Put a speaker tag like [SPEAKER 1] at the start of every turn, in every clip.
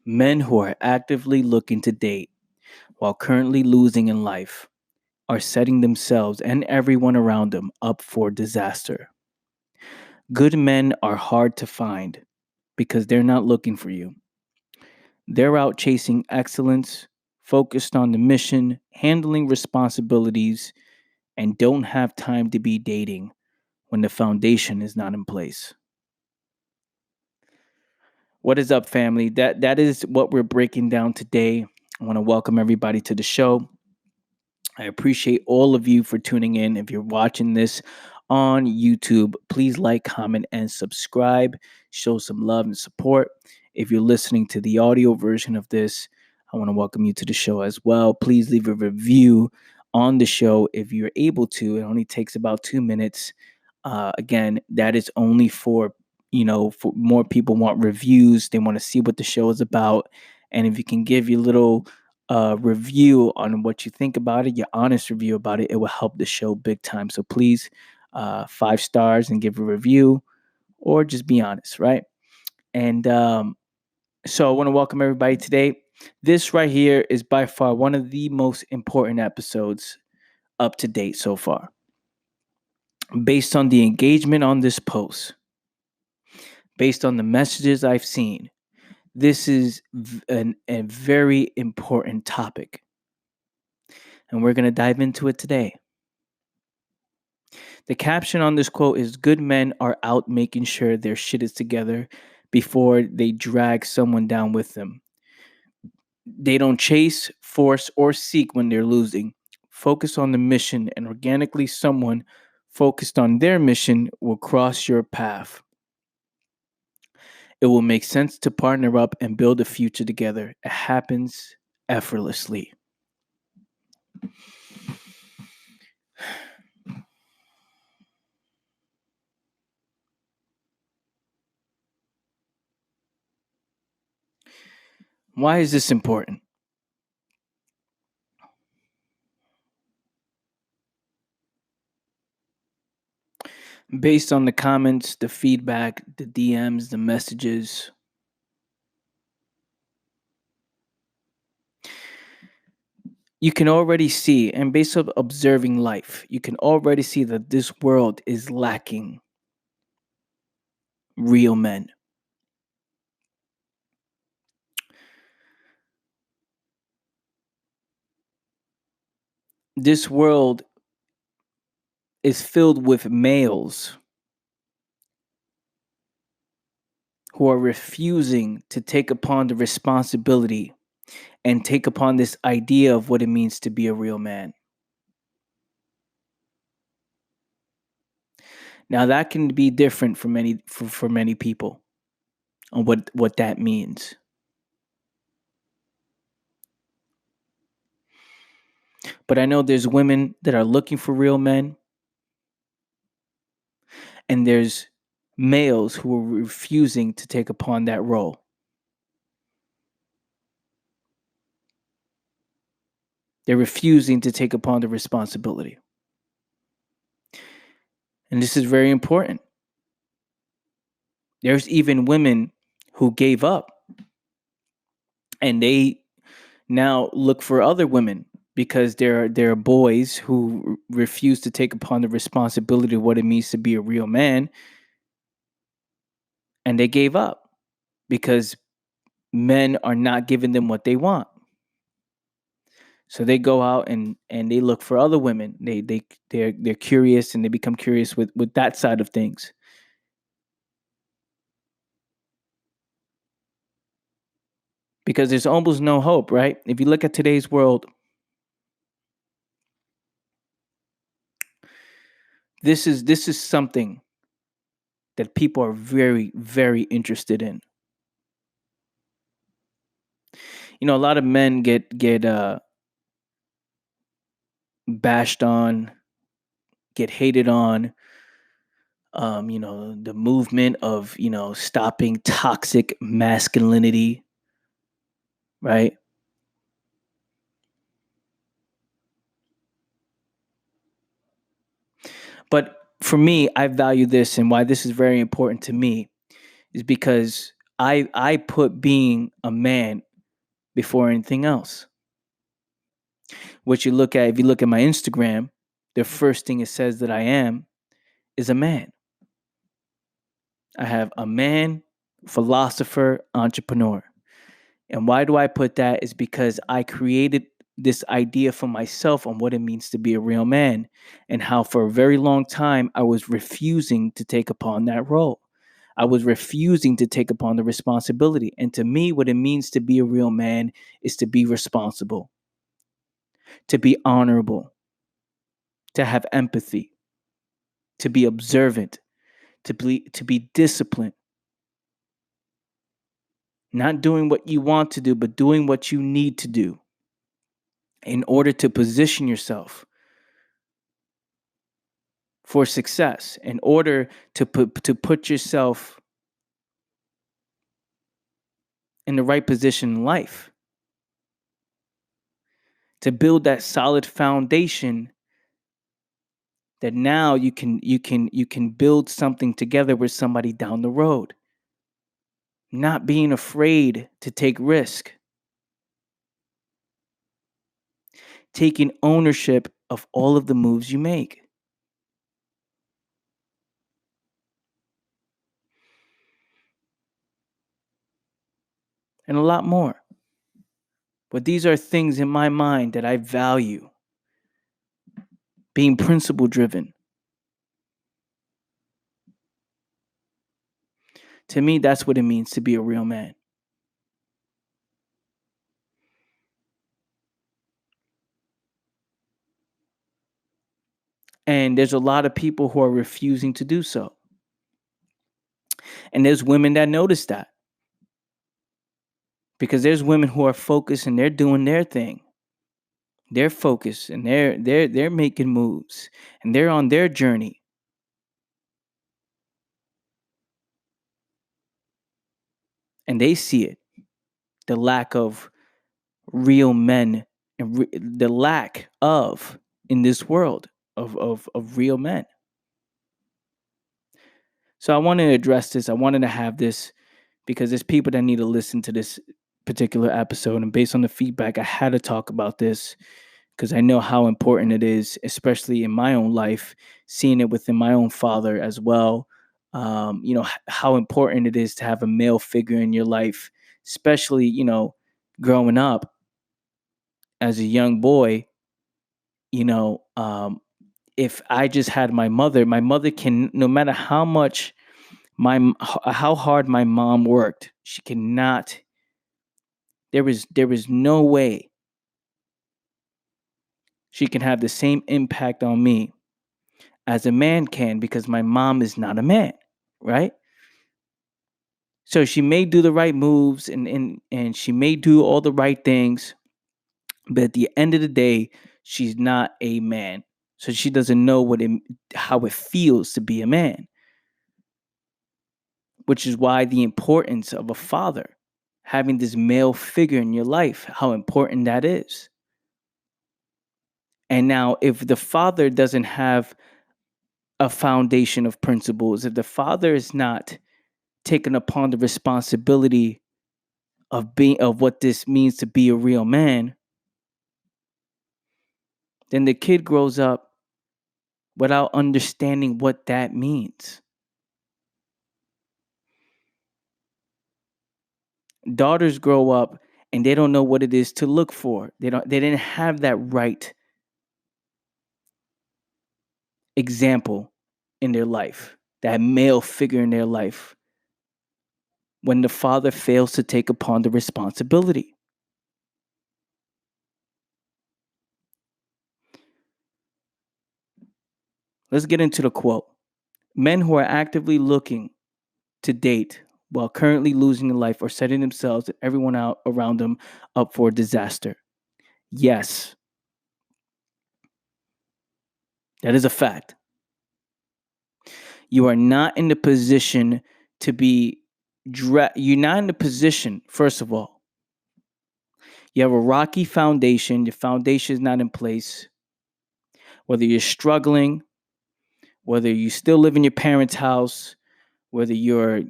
[SPEAKER 1] Men who are actively looking to date while currently losing in life are setting themselves and everyone around them up for disaster. Good men are hard to find because they're not looking for you. They're out chasing excellence, focused on the mission, handling responsibilities, and don't have time to be dating when the foundation is not in place. What is up, family? That is what we're breaking down today. I want to welcome everybody to the show. I appreciate all of you for tuning in. If you're watching this on YouTube, please like, comment, and subscribe. Show some love and support. If you're listening to the audio version of this, I want to welcome you to the show as well. Please leave a review on the show if you're able to. It only takes about 2 minutes. Again, that is only for for more people want reviews. They want to see what the show is about, and if you can give your little review on what you think about it, your honest review about it, it will help the show big time. So please, 5 stars and give a review, or just be honest, right? And so I want to welcome everybody today. This right here is by far one of the most important episodes up to date so far. Based on the engagement on this post, based on the messages I've seen, this is a very important topic. And we're going to dive into it today. The caption on this quote is: "Good men are out making sure their shit is together before they drag someone down with them. They don't chase, force, or seek when they're losing. Focus on the mission, and organically, someone focused on their mission will cross your path. It will make sense to partner up and build a future together. It happens effortlessly." Why is this important? Based on the comments, the feedback, the DMs, the messages, you can already see, and based on observing life, you can already see that this world is lacking real men. This world is filled with males who are refusing to take upon the responsibility and take upon this idea of what it means to be a real man. Now that can be different for many people on what that means. But I know there's women that are looking for real men, and there's males who are refusing to take upon that role. They're refusing to take upon the responsibility. And this is very important. There's even women who gave up and they now look for other women because there are boys who refuse to take upon the responsibility of what it means to be a real man, and they gave up because men are not giving them what they want. So they go out and they look for other women. They're curious, and they become curious with that side of things. Because there's almost no hope, right? If you look at today's world, this is something that people are very, very interested in. You know, a lot of men get bashed on, get hated on. The movement of stopping toxic masculinity, right? But for me, I value this, and why this is very important to me is because I put being a man before anything else. What you look at, if you look at my Instagram, the first thing it says that I am is a man. I have a man, philosopher, entrepreneur. And why do I put that? Is because I created this idea for myself on what it means to be a real man, and how for a very long time I was refusing to take upon that role. I was refusing to take upon the responsibility. And to me, what it means to be a real man is to be responsible, to be honorable, to have empathy, to be observant, to be disciplined, not doing what you want to do, but doing what you need to do in order to position yourself for success, in order to put yourself in the right position in life, to build that solid foundation that now you can build something together with somebody down the road. Not being afraid to take risk, taking ownership of all of the moves you make. And a lot more. But these are things in my mind that I value. Being principle driven. To me, that's what it means to be a real man. And there's a lot of people who are refusing to do so. And there's women that notice that. Because there's women who are focused and they're doing their thing. They're focused and they're making moves and they're on their journey. And they see it. The lack of real men and the lack of in this world of real men. So I wanted to address this. I wanted to have this because there's people that need to listen to this particular episode. And based on the feedback, I had to talk about this because I know how important it is, especially in my own life, seeing it within my own father as well. How important it is to have a male figure in your life, especially, growing up as a young boy. you know, um, if I just had my mother can, no matter how much how hard my mom worked, she cannot. There is no way she can have the same impact on me as a man can because my mom is not a man, right? So she may do the right moves and she may do all the right things, but at the end of the day, she's not a man. So she doesn't know how it feels to be a man, which is why the importance of a father, having this male figure in your life, how important that is. And now, if the father doesn't have a foundation of principles, if the father is not taking upon the responsibility of what this means to be a real man, then the kid grows up without understanding what that means. Daughters grow up and they don't know what it is to look for. They didn't have that right example in their life, that male figure in their life when the father fails to take upon the responsibility. Let's get into the quote. Men who are actively looking to date while currently losing their life or setting themselves and everyone out around them up for disaster. Yes, that is a fact. You are not in the position to be you're not in the position, first of all. You have a rocky foundation. Your foundation is not in place. Whether you're struggling, whether you still live in your parents' house, whether you're,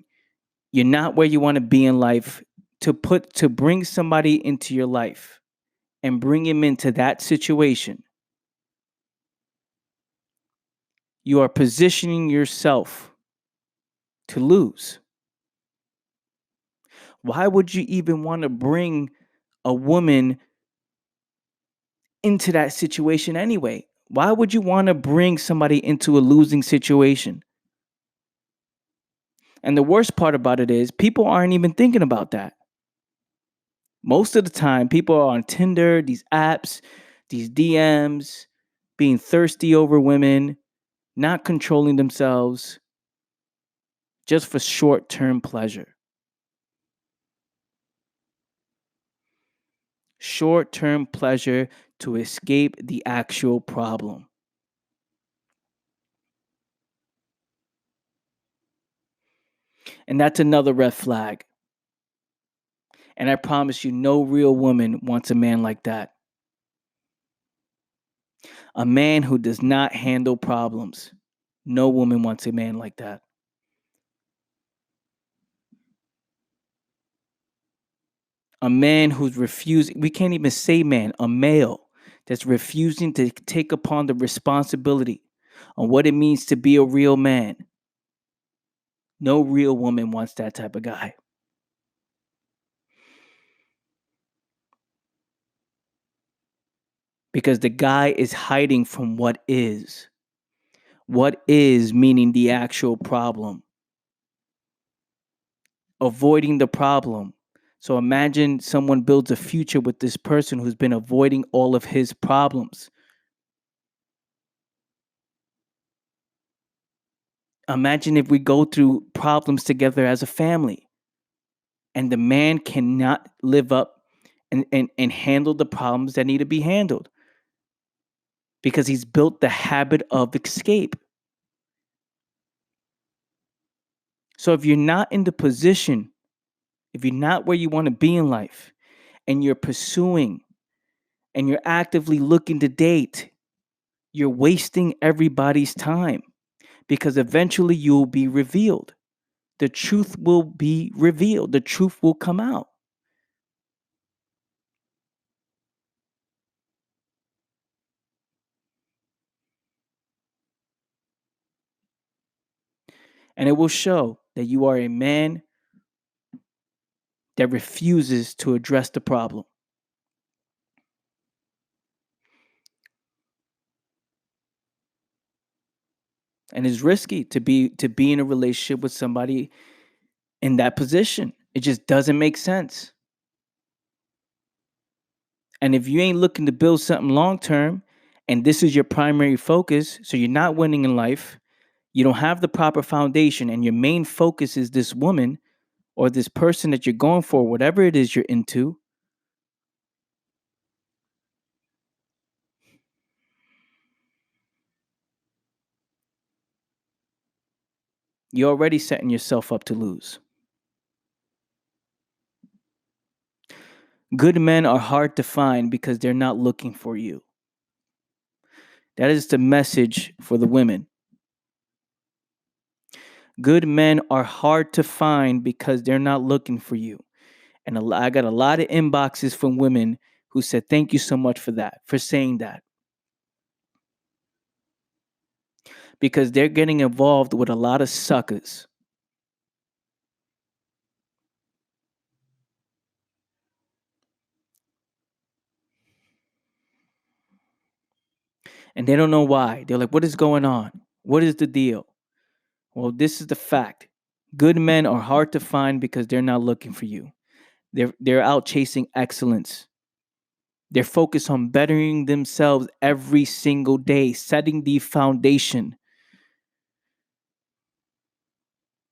[SPEAKER 1] You're not where you want to be in life. To bring somebody into your life and bring him into that situation, you are positioning yourself to lose. Why would you even want to bring a woman into that situation anyway? Why would you want to bring somebody into a losing situation? And the worst part about it is people aren't even thinking about that. Most of the time, people are on Tinder, these apps, these DMs, being thirsty over women, not controlling themselves, just for short-term pleasure. Short-term pleasure to escape the actual problem. And that's another red flag. And I promise you, no real woman wants a man like that. A man who does not handle problems. No woman wants a man like that. A man who's refusing, we can't even say man, a male that's refusing to take upon the responsibility on what it means to be a real man. No real woman wants that type of guy. Because the guy is hiding from what is. What is meaning the actual problem. Avoiding the problem. So imagine someone builds a future with this person who's been avoiding all of his problems. Imagine if we go through problems together as a family and the man cannot live up and handle the problems that need to be handled because he's built the habit of escape. So if you're not in the position, if you're not where you want to be in life and you're pursuing and you're actively looking to date, you're wasting everybody's time because eventually you'll be revealed. The truth will be revealed. The truth will come out. And it will show that you are a man that refuses to address the problem. And it's risky to be in a relationship with somebody in that position. It just doesn't make sense. And if you ain't looking to build something long term and this is your primary focus, so you're not winning in life, you don't have the proper foundation and your main focus is this woman or this person that you're going for, whatever it is you're into, you're already setting yourself up to lose. Good men are hard to find because they're not looking for you. That is the message for the women. Good men are hard to find because they're not looking for you. And I got a lot of inboxes from women who said, thank you so much for that, for saying that. Because they're getting involved with a lot of suckers. And they don't know why. They're like, what is going on? What is the deal? Well, this is the fact. Good men are hard to find because they're not looking for you. They're out chasing excellence. They're focused on bettering themselves every single day, setting the foundation.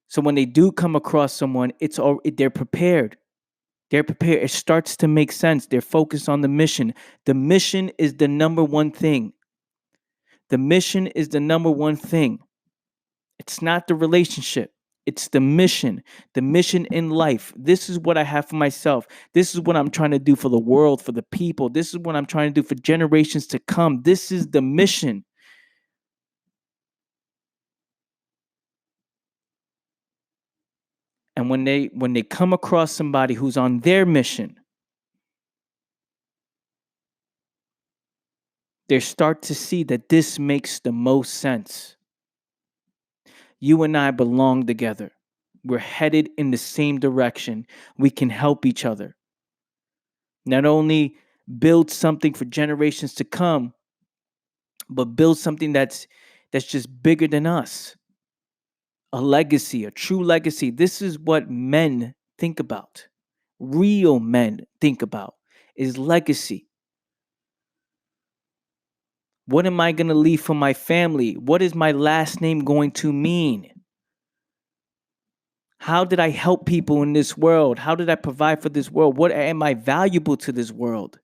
[SPEAKER 1] So when they do come across someone, they're prepared. They're prepared. It starts to make sense. They're focused on the mission. The mission is the number one thing. The mission is the number one thing. It's not the relationship. It's the mission in life. This is what I have for myself. This is what I'm trying to do for the world, for the people. This is what I'm trying to do for generations to come. This is the mission. And when they come across somebody who's on their mission, they start to see that this makes the most sense. You and I belong together. We're headed in the same direction. We can help each other. Not only build something for generations to come, but build something that's just bigger than us. A legacy, a true legacy. This is what men think about. Real men think about is legacy. What am I going to leave for my family? What is my last name going to mean? How did I help people in this world? How did I provide for this world? What am I valuable to this world?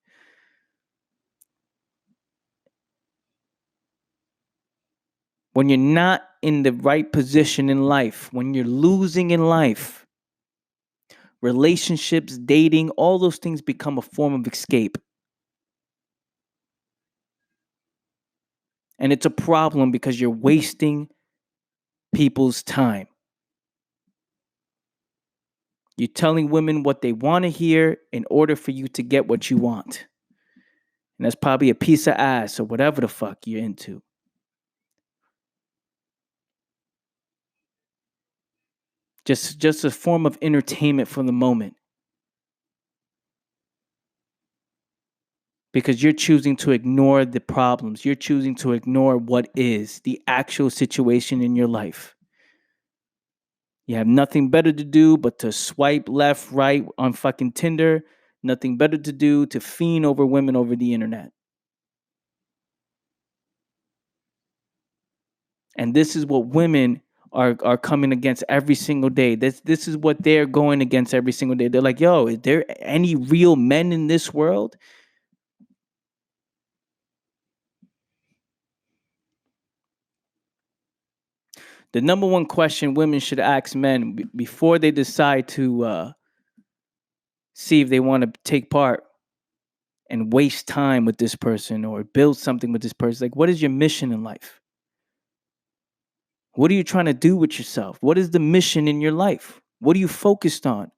[SPEAKER 1] When you're not in the right position in life, when you're losing in life, relationships, dating, all those things become a form of escape. And it's a problem because you're wasting people's time. You're telling women what they want to hear in order for you to get what you want. And that's probably a piece of ass or whatever the fuck you're into. Just a form of entertainment for the moment. Because you're choosing to ignore the problems. You're choosing to ignore what is the actual situation in your life. You have nothing better to do but to swipe left, right on fucking Tinder. Nothing better to do to fiend over women over the internet. And this is what women are coming against every single day. This is what they're going against every single day. They're like, yo, is there any real men in this world? The number one question women should ask men before they decide to see if they want to take part and waste time with this person or build something with this person. Like, what is your mission in life? What are you trying to do with yourself? What is the mission in your life? What are you focused on?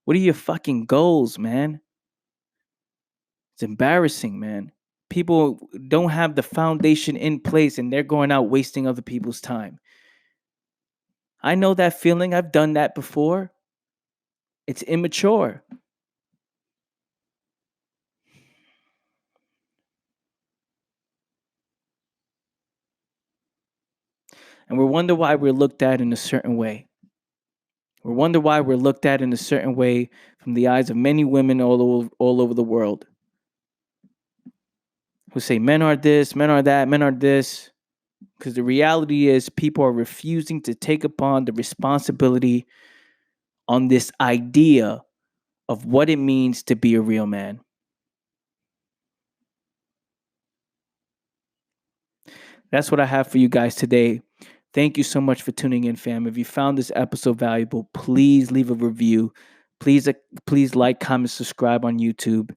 [SPEAKER 1] What are your fucking goals, man? It's embarrassing, man. People don't have the foundation in place and they're going out wasting other people's time. I know that feeling. I've done that before. It's immature. And we wonder why we're looked at in a certain way. We wonder why we're looked at in a certain way from the eyes of many women all over the world who say men are this, men are that, men are this. Because the reality is, people are refusing to take upon the responsibility on this idea of what it means to be a real man. That's what I have for you guys today. Thank you so much for tuning in, fam. If you found this episode valuable, please leave a review. Please like, comment, subscribe on YouTube.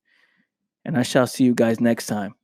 [SPEAKER 1] And I shall see you guys next time.